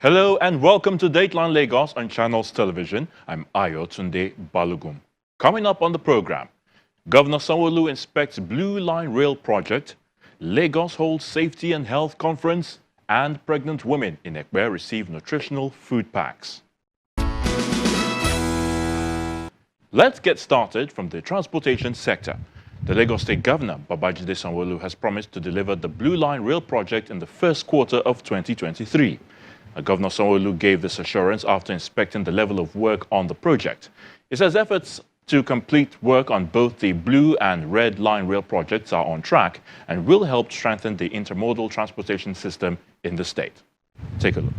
Hello and welcome to Dateline Lagos on Channels Television. I'm Ayo Tunde Balugum. Coming up on the program, Governor Sanwo-Olu inspects Blue Line Rail project, Lagos holds safety and health conference, and pregnant women in Ekpe receive nutritional food packs. Let's get started from the transportation sector. The Lagos State Governor, Babajide Sanwo-Olu, has promised to deliver the Blue Line Rail project in the first quarter of 2023. Governor Sanwo-Olu gave this assurance after inspecting the level of work on the project. He says efforts to complete work on both the Blue and Red Line rail projects are on track and will help strengthen the intermodal transportation system in the state. Take a look.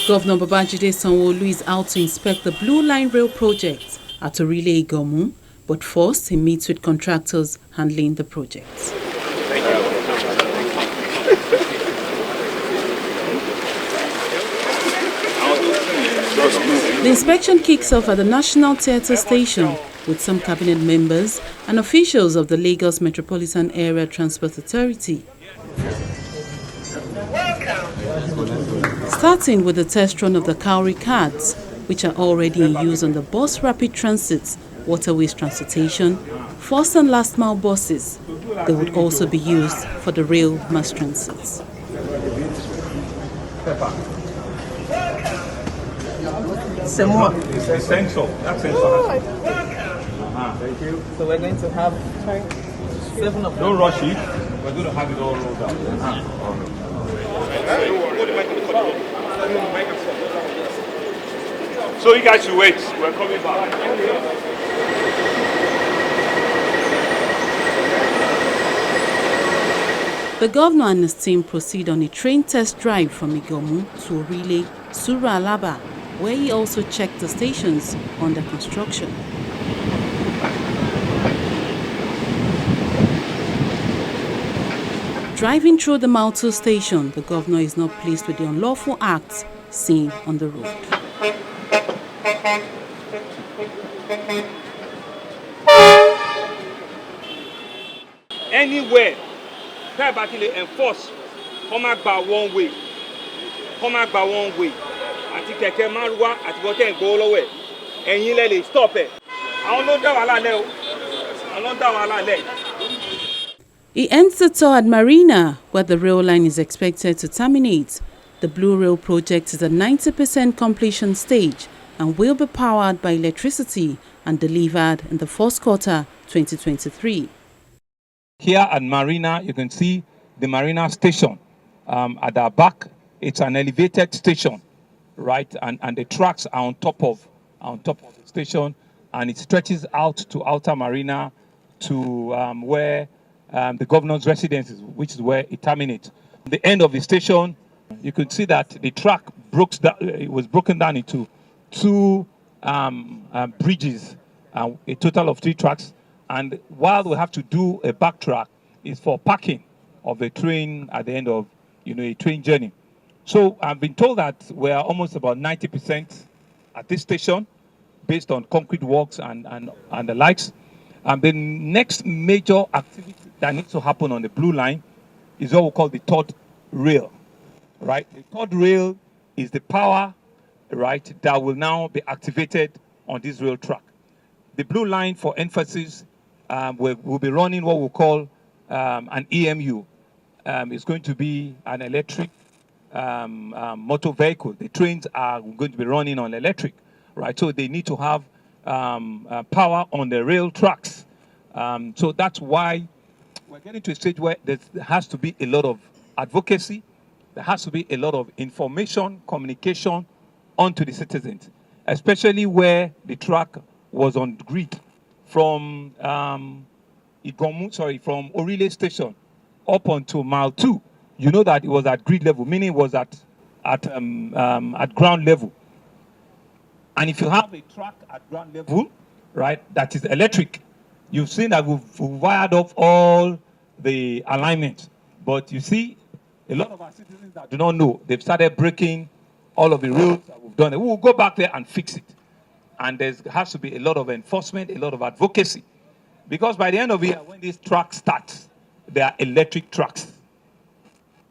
Governor Babajide Sanwo-Olu is out to inspect the Blue Line rail project at Orile Igomu, but first he meets with contractors handling the project. The inspection kicks off at the National Theatre Station with some cabinet members and officials of the Lagos Metropolitan Area Transport Authority. Starting with the test run of the Cowrie cards, which are already in use on the Bus Rapid Transit, Waterways Transportation, first and last mile buses. They would also be used for the rail mass transits. It's essential. That's essential. Thank you. So we're going to have 7 of them. Don't rush it. We're going to have it all rolled out. So you guys should wait. We're coming back. The governor and his team proceed on a train test drive from Igomu to Orile Sura Alaba, where he also checked the stations under construction. Driving through the Malto station, the governor is not pleased with the unlawful acts seen on the road. Anywhere, privately enforce, come back by one way. Come back by one way. Àti kẹ̀kẹ́ márúwá àti bọ́tẹ́ ìgbówó lọ́wọ́ ẹ̀ ẹ̀yin lẹ lè stop ẹ̀ àwọn ló dá wàhálà lẹ́ o àwọn ló dá wàhálà lẹ́. He ends the tour at Marina, where the rail line is expected to terminate. The Blue Rail project is at 90% completion stage and will be powered by electricity and delivered in the first quarter 2023. Here at Marina, you can see the Marina Station. At our back, it's an elevated station. Right, and the tracks are on top of the station, and it stretches out to Outer Marina to where the governor's residence is, which is where it terminates. At the end of the station, you could see that the track was broken down into 2 bridges, a total of 3 tracks. And while we have to do a back track, is for parking of the train at the end of a train journey. So I've been told that we're almost about 90% at this station based on concrete works and the likes. And the next major activity that needs to happen on the Blue Line is what we call the third rail, right? The third rail is the power, right, that will now be activated on this rail track. The Blue Line, for emphasis, will be running what we call an EMU. It's going to be an electric motor vehicle. The trains are going to be running on electric, right? So they need to have power on the rail tracks. So that's why we're getting to a stage where there has to be a lot of advocacy. There has to be a lot of information, communication onto the citizens, especially where the track was on grid from from Orile Station up onto mile 2. You know that it was at grid level, meaning it was at ground level. And if you have a track at ground level, right, that is electric, you've seen that we've wired off all the alignment. But you see, a lot of our citizens that do not know, they've started breaking all of the rules that we've done. We will go back there and fix it. And there has to be a lot of enforcement, a lot of advocacy. Because by the end of the year, when this track starts, they are electric trucks.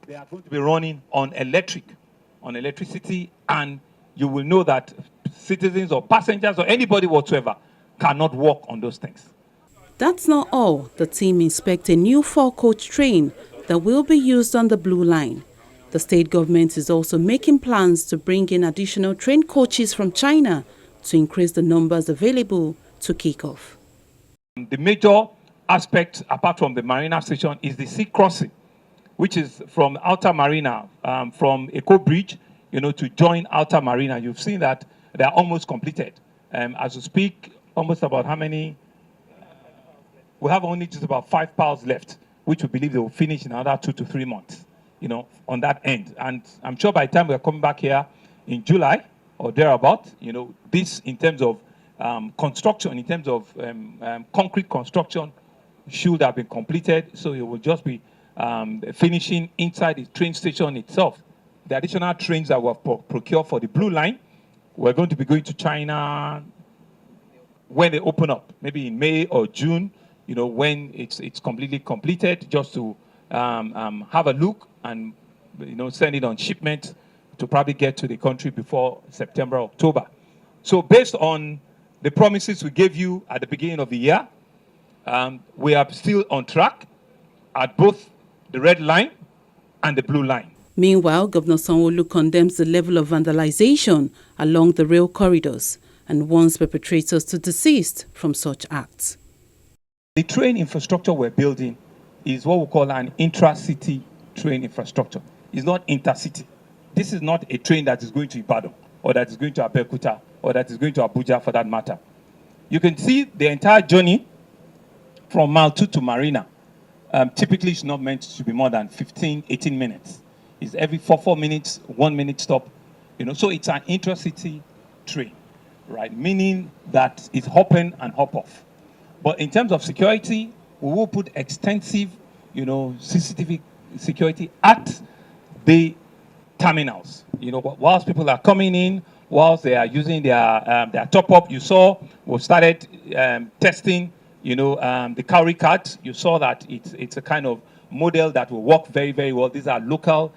They are going to be running on electricity, and you will know that citizens or passengers or anybody whatsoever cannot walk on those things. That's not all. The team inspect a new 4-coach train that will be used on the Blue Line. The state government is also making plans to bring in additional train coaches from China to increase the numbers available to kick off. The major aspect, apart from the Marina Station, is the sea crossing, which is from Outer Marina, from Eco Bridge, to join Outer Marina. You've seen that they are almost completed. As we speak, almost about how many? We have only just about 5 piles left, which we believe they will finish in another 2 to 3 months, on that end. And I'm sure by the time we're coming back here in July or thereabout, this in terms of construction, in terms of concrete construction, should have been completed. So it will just be finishing inside the train station itself. The additional trains that were procured for the Blue Line, we're going to be going to China when they open up, maybe in May or June, when it's completely completed, just to have a look and send it on shipment to probably get to the country before September, October. So based on the promises we gave you at the beginning of the year, we are still on track at both the Red Line and the Blue Line. Meanwhile, Governor Sanwo-Olu condemns the level of vandalization along the rail corridors and warns perpetrators to desist from such acts. The train infrastructure we're building is what we call an intra-city train infrastructure. It's not intercity. This is not a train that is going to Ibadan or that is going to Abeokuta or that is going to Abuja for that matter. You can see the entire journey from Mile 2 to Marina. Typically, it's not meant to be more than 15, 18 minutes. It's every 4 minutes, 1 minute stop. So it's an intra-city train, right? Meaning that it's hop in and hop off. But in terms of security, we will put extensive, CCTV security at the terminals. Whilst people are coming in, whilst they are using their top-up, you saw we started testing, the cowrie cart. You saw that it's a kind of model that will work very, very well. These are local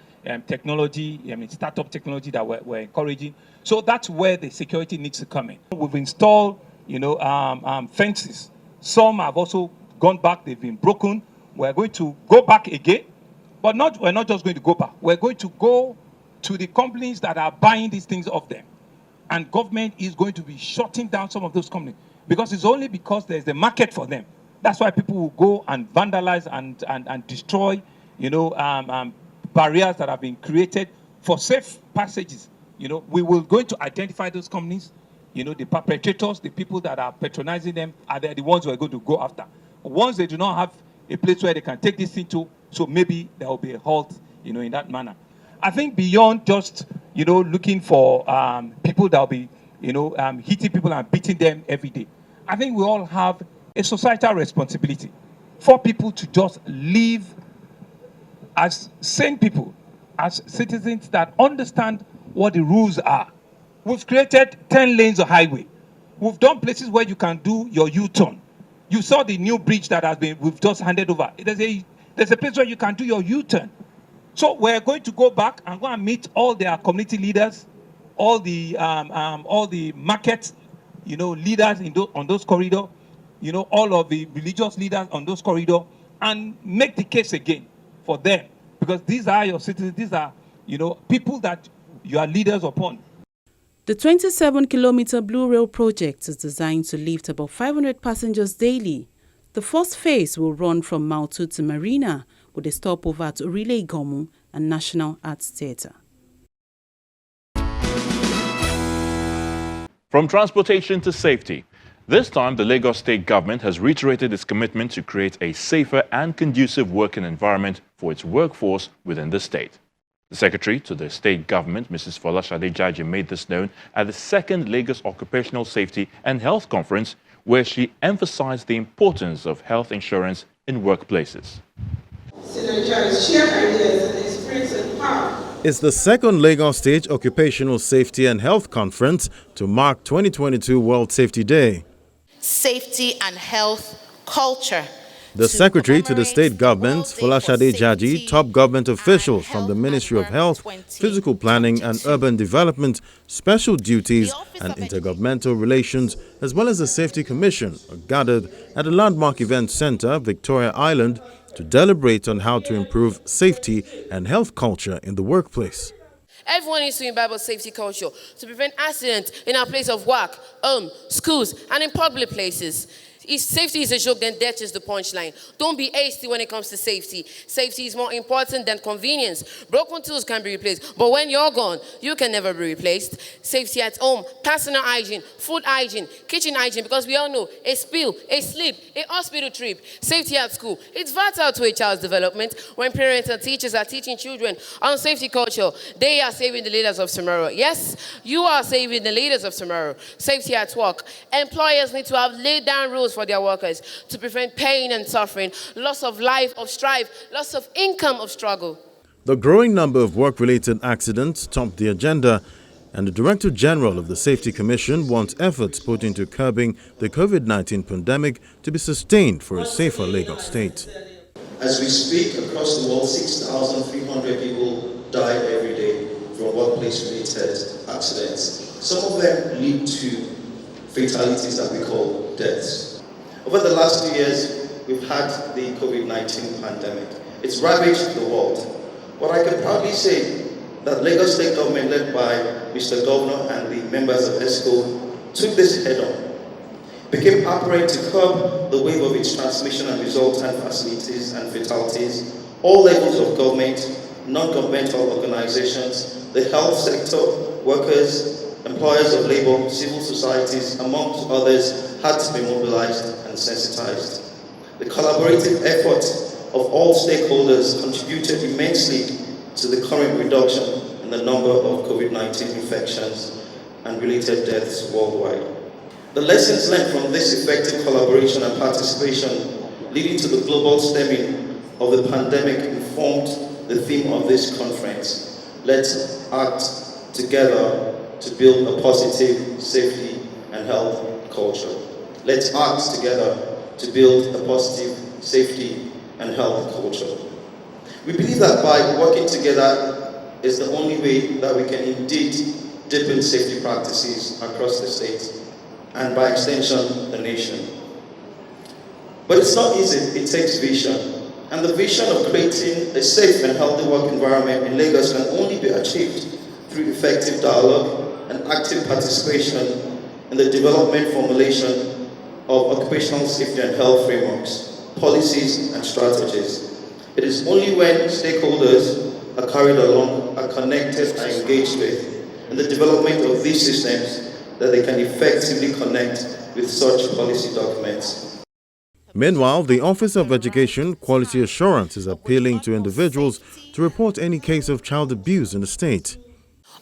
technology, startup technology that we're encouraging. So that's where the security needs to come in. We've installed, fences. Some have also gone back, they've been broken. We're going to go back again, but we're not just going to go back. We're going to go to the companies that are buying these things off them. And government is going to be shutting down some of those companies because it's only because there's a market for them. That's why people will go and vandalize and destroy, barriers that have been created for safe passages. We will going to identify those companies. The perpetrators, the people that are patronizing them, are they the ones who are going to go after. Once they do not have a place where they can take this thing to, so maybe there will be a halt, in that manner. I think beyond just, looking for people that will be, hitting people and beating them every day, I think we all have a societal responsibility for people to just live as sane people, as citizens that understand what the rules are. We've created 10 lanes of highway. We've done places where you can do your U-turn. You saw the new bridge that we've just handed over. There's a place where you can do your U-turn. So we're going to go back and go and meet all their community leaders, all the market, leaders on those corridors, all of the religious leaders on those corridors, and make the case again for them, because these are your citizens. These are, people that you are leaders upon. The 27-kilometer Blue Rail project is designed to lift about 500 passengers daily. The first phase will run from Mile 2 to Marina, with a stopover at Orile Igomu and National Arts Theatre. From transportation to safety. This time, the Lagos State government has reiterated its commitment to create a safer and conducive working environment for its workforce within the state. The secretary to the state government, Mrs. Folashade Jaji, made this known at the second Lagos Occupational Safety and Health Conference, where she emphasized the importance of health insurance in workplaces. It's the second Lagos State Occupational Safety and Health Conference to mark 2022 World Safety Day. Safety and health culture The secretary to the state government, Folashade Jaji, top government officials from the Ministry of Health, Physical Planning and Urban Development, Special Duties and Intergovernmental Relations, as well as the Safety Commission, are gathered at the landmark event center, Victoria Island, to deliberate on how to improve safety and health culture in the workplace. Everyone needs to imbibe a safety culture to prevent accidents in our place of work, schools, and in public places. If safety is a joke, then death is the punchline. Don't be hasty when it comes to safety. Safety is more important than convenience. Broken tools can be replaced, but when you're gone, you can never be replaced. Safety at home, personal hygiene, food hygiene, kitchen hygiene, because we all know a spill, a slip, a hospital trip. Safety at school, it's vital to a child's development. When parents and teachers are teaching children on safety culture, they are saving the leaders of tomorrow. Yes, you are saving the leaders of tomorrow. Safety at work, employers need to have laid down rules for their workers to prevent pain and suffering, loss of life, of strife, loss of income, of struggle. The growing number of work-related accidents topped the agenda, and the Director General of the Safety Commission wants efforts put into curbing the COVID-19 pandemic to be sustained for a safer Lagos state. As we speak, across the world, 6,300 people die every day from workplace-related accidents. Some of them lead to fatalities that we call deaths. Over the last 2 years, we've had the COVID-19 pandemic. It's ravaged the world. What I can proudly say that Lagos State government, led by Mr. Governor and the members of ESCO, took this head on, became apparent to curb the wave of its transmission and resultant facilities and fatalities. All levels of government, non-governmental organizations, the health sector, workers, employers of labor, civil societies, amongst others, had to be mobilized and sensitized. The collaborative effort of all stakeholders contributed immensely to the current reduction in the number of COVID-19 infections and related deaths worldwide. The lessons learned from this effective collaboration and participation leading to the global stemming of the pandemic informed the theme of this conference. Let's act together to build a positive safety and health culture. Let's act together to build a positive safety and health culture. We believe that by working together is the only way that we can indeed deepen safety practices across the state and by extension the nation. But it's not easy, it takes vision. And the vision of creating a safe and healthy work environment in Lagos can only be achieved through effective dialogue and active participation in the development formulation of occupational safety and health frameworks, policies and strategies. It is only when stakeholders are carried along, are connected and engaged with in the development of these systems that they can effectively connect with such policy documents. Meanwhile, the Office of Education Quality Assurance is appealing to individuals to report any case of child abuse in the state.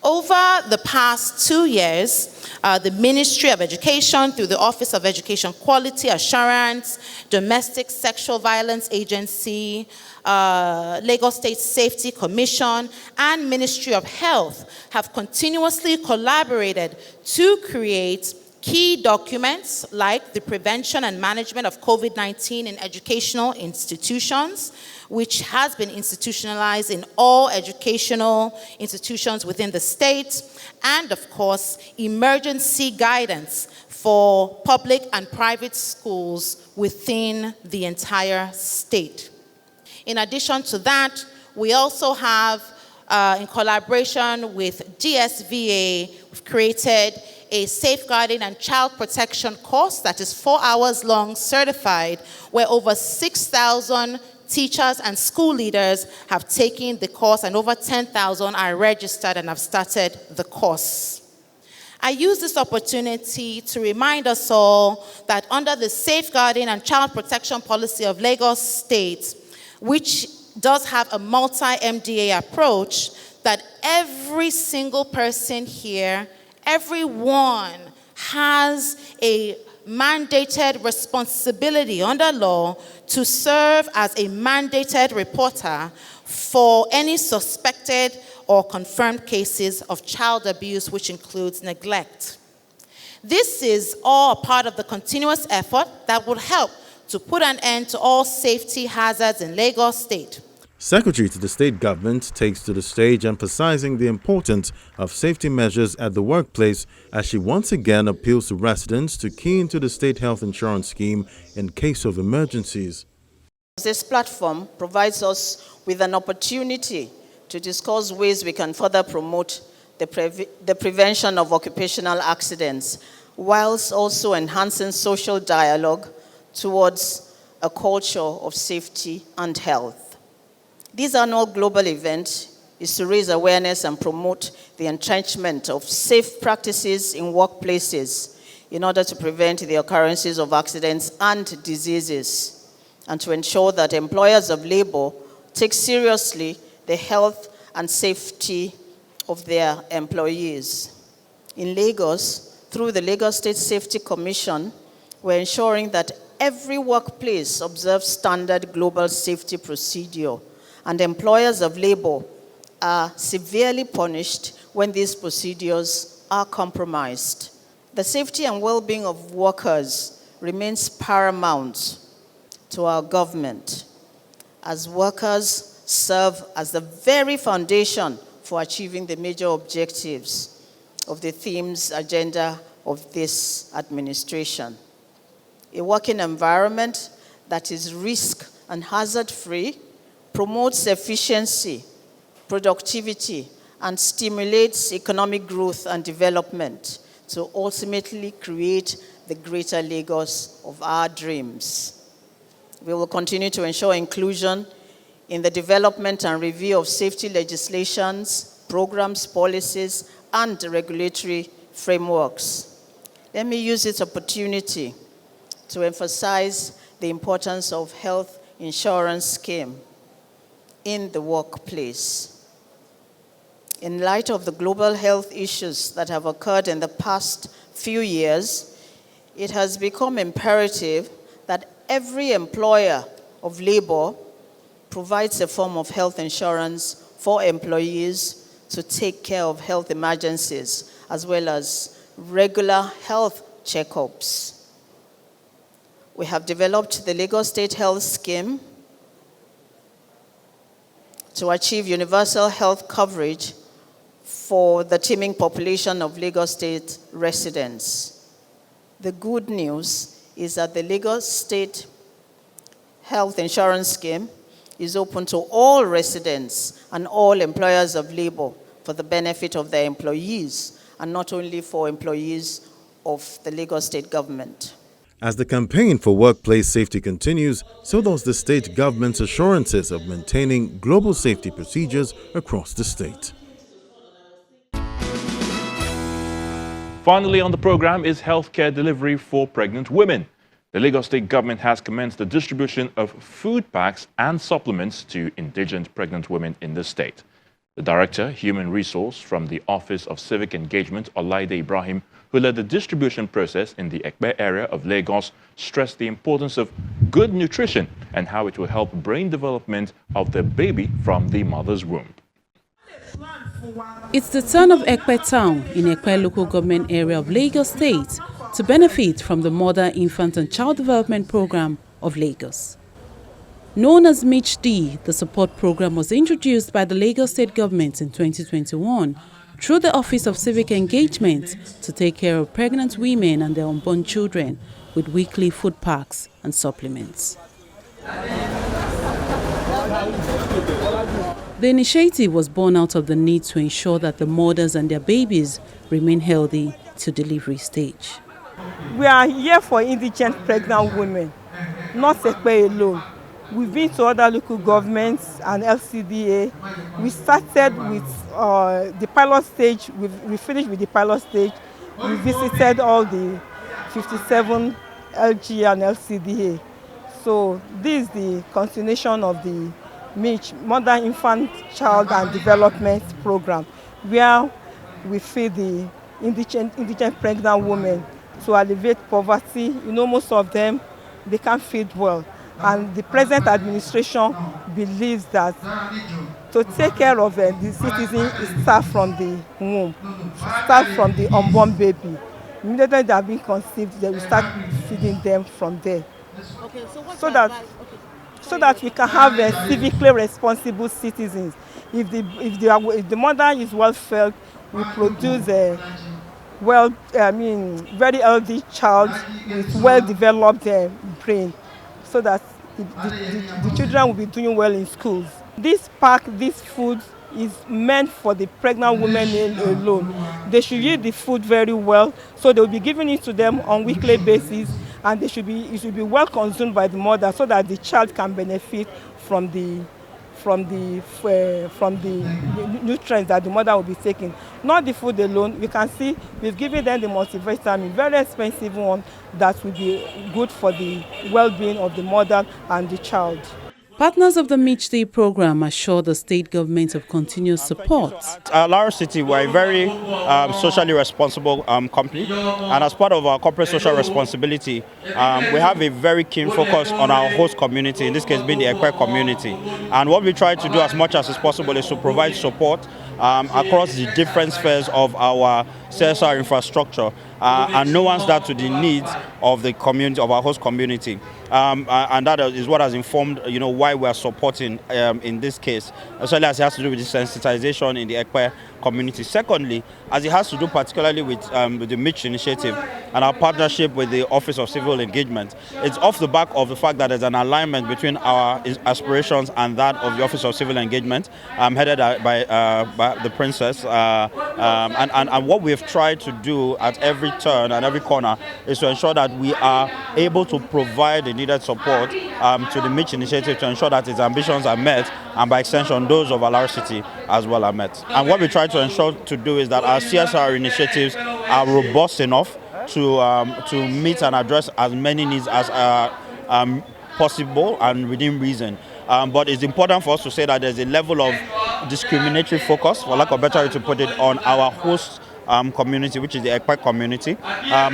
Over the past 2 years, the Ministry of Education, through the Office of Education Quality Assurance, Domestic Sexual Violence Agency, Lagos State Safety Commission, and Ministry of Health have continuously collaborated to create key documents like the prevention and management of COVID-19 in educational institutions, which has been institutionalized in all educational institutions within the state, and of course, emergency guidance for public and private schools within the entire state. In addition to that, we also have, in collaboration with DSVA, we've created a safeguarding and child protection course that is 4 hours long, certified, where over 6,000 teachers and school leaders have taken the course and over 10,000 are registered and have started the course. I use this opportunity to remind us all that under the safeguarding and child protection policy of Lagos State, which does have a multi-MDA approach, that every single person here, everyone has a mandated responsibility under law to serve as a mandated reporter for any suspected or confirmed cases of child abuse, which includes neglect. This is all part of the continuous effort that would help to put an end to all safety hazards in Lagos State. Secretary to the state government takes to the stage emphasizing the importance of safety measures at the workplace as she once again appeals to residents to key into the state health insurance scheme in case of emergencies. This platform provides us with an opportunity to discuss ways we can further promote the prevention of occupational accidents, whilst also enhancing social dialogue towards a culture of safety and health. This annual global event is to raise awareness and promote the entrenchment of safe practices in workplaces in order to prevent the occurrences of accidents and diseases, and to ensure that employers of labor take seriously the health and safety of their employees. In Lagos, through the Lagos State Safety Commission, we're ensuring that every workplace observes standard global safety procedure, and employers of labor are severely punished when these procedures are compromised. The safety and well-being of workers remains paramount to our government, as workers serve as the very foundation for achieving the major objectives of the themes agenda of this administration. A working environment that is risk and hazard-free promotes efficiency, productivity, and stimulates economic growth and development to ultimately create the greater Lagos of our dreams. We will continue to ensure inclusion in the development and review of safety legislations, programs, policies, and regulatory frameworks. Let me use this opportunity to emphasize the importance of health insurance scheme in the workplace. In light of the global health issues that have occurred in the past few years, it has become imperative that every employer of labor provides a form of health insurance for employees to take care of health emergencies, as well as regular health checkups. We have developed the Lagos State Health Scheme to achieve universal health coverage for the teeming population of Lagos State residents. The good news is that the Lagos State Health Insurance Scheme is open to all residents and all employers of labor for the benefit of their employees, and not only for employees of the Lagos State government. As the campaign for workplace safety continues, so does the state government's assurances of maintaining global safety procedures across the state. Finally on the program is healthcare delivery for pregnant women. The Lagos State government has commenced the distribution of food packs and supplements to indigent pregnant women in the state. The Director, Human Resource from the Office of Civic Engagement, Olaide Ibrahim, who led the distribution process in the Ekpe area of Lagos, stressed the importance of good nutrition and how it will help brain development of the baby from the mother's womb. It's the turn of Ekpe town in Ekpe local government area of Lagos State to benefit from the Mother, Infant and Child Development Program of Lagos. Known as MICH-D, the support program was introduced by the Lagos State government in 2021 through the Office of Civic Engagement to take care of pregnant women and their unborn children with weekly food packs and supplements. The initiative was born out of the need to ensure that the mothers and their babies remain healthy to delivery stage. We are here for indigent pregnant women, not Ekpe alone. We've been to other local governments and LCDA. We started with the pilot stage. We finished with the pilot stage. We visited all the 57 LG and LCDA. So this is the continuation of the MICH, Mother, Infant, Child and Development Program, where we feed the indigent pregnant women to alleviate poverty. You know, most of them, they can't feed well. And the present administration believes that to take care of the citizen is start from the womb, start from the unborn baby. Immediately they are being conceived, they will start feeding them from there. Okay, so that we can have civically responsible citizens. If the mother is well fed, we produce a very healthy child with well developed brain, so that the children will be doing well in schools. This food is meant for the pregnant women alone. They should eat the food very well, so they will be giving it to them on weekly basis, and it should be well consumed by the mother, so that the child can benefit from the nutrients that the mother will be taking. Not the food alone. We can see we've given them the multivitamin, very expensive one that will be good for the well-being of the mother and the child. Partners of the Meet Day program assure the state government of continuous support. At Lara City, we're a very socially responsible company, and as part of our corporate social responsibility, we have a very keen focus on our host community, in this case being the Ekpe community. And what we try to do as much as is possible is to provide support across the different spheres of our CSR infrastructure, and nuance that to the needs of the community, of our host community. And that is what has informed, why we are supporting in this case, as well as it has to do with the sensitization in the Ekpe community. Secondly, as it has to do particularly with the Mitch initiative and our partnership with the Office of Civil Engagement, it's off the back of the fact that there's an alignment between our aspirations and that of the Office of Civil Engagement, headed by the Princess. And what we've tried to do at every turn and every corner is to ensure that we are able to provide the needed support to the Mitch initiative to ensure that its ambitions are met, and by extension those of Lara City as well are met. And what we try to ensure to do is that our CSR initiatives are robust enough to meet and address as many needs as possible and within reason. But it's important for us to say that there's a level of discriminatory focus, for lack of a better way to put it, on our host community, which is the Ekpe community.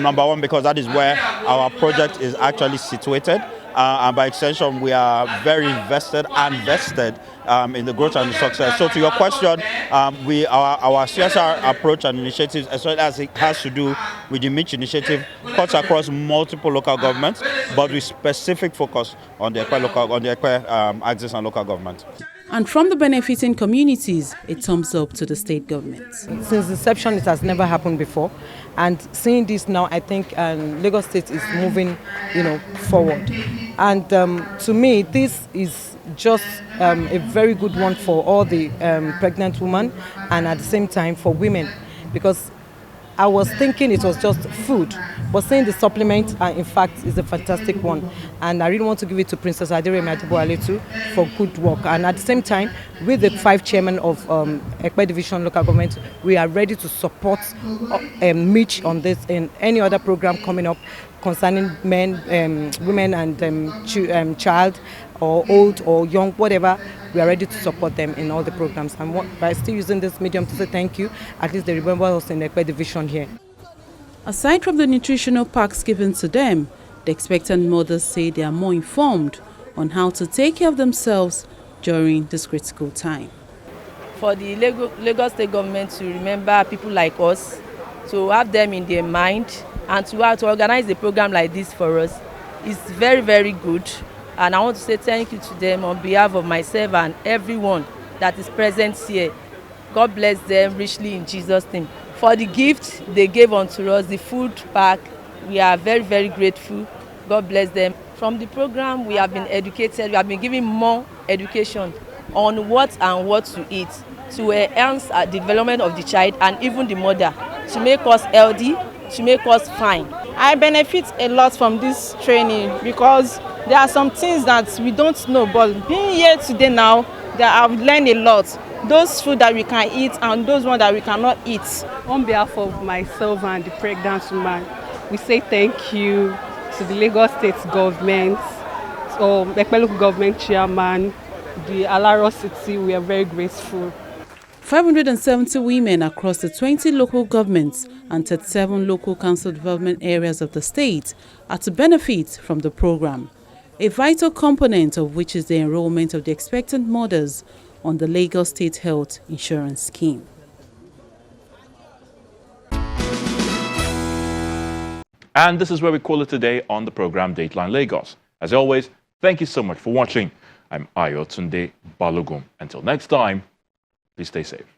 Number one, because that is where our project is actually situated. And by extension, we are very invested and vested in the growth and the success. So to your question, our CSR approach and initiatives, as well as it has to do with the Mitch initiative, cuts across multiple local governments, but with specific focus on the Ekpe axis and local government. And from the benefiting communities, a thumbs up to the state government. Since inception, it has never happened before. And seeing this now, I think Lagos State is moving, forward. And to me, this is just a very good one for all the pregnant women, and at the same time for women, because I was thinking it was just food, but seeing the supplement, in fact, is a fantastic one. And I really want to give it to Princess Adiremi Adeboaletu for good work. And at the same time, with the 5 chairmen of Ekpe Division Local Government, we are ready to support Mitch on this and any other program coming up concerning men, women and child, or old or young, whatever. We are ready to support them in all the programs. And by still using this medium to say thank you, at least they remember us in the Ekpe Division here. Aside from the nutritional packs given to them, the expectant mothers say they are more informed on how to take care of themselves during this critical time. For the Lagos State government to remember people like us, to have them in their mind, and to organize a program like this for us is very, very good. And I want to say thank you to them on behalf of myself and everyone that is present here. God bless them richly in Jesus' name. For the gift they gave unto us, the food pack, we are very, very grateful. God bless them. From the program, we have been educated. We have been given more education on what to eat to enhance the development of the child and even the mother, to make us healthy, to make us fine. I benefit a lot from this training because there are some things that we don't know, but being here today now, that I've learned a lot. Those food that we can eat and those ones that we cannot eat. On behalf of myself and the pregnant woman, we say thank you to the Lagos State government, Ekpe local government chairman, the Lara City. We are very grateful. 570 women across the 20 local governments and 37 local council development areas of the state are to benefit from the program, a vital component of which is the enrollment of the expectant mothers on the Lagos State Health Insurance Scheme. And this is where we call it today on the program Dateline Lagos. As always, thank you so much for watching. I'm Ayotunde Balogun. Until next time, please stay safe.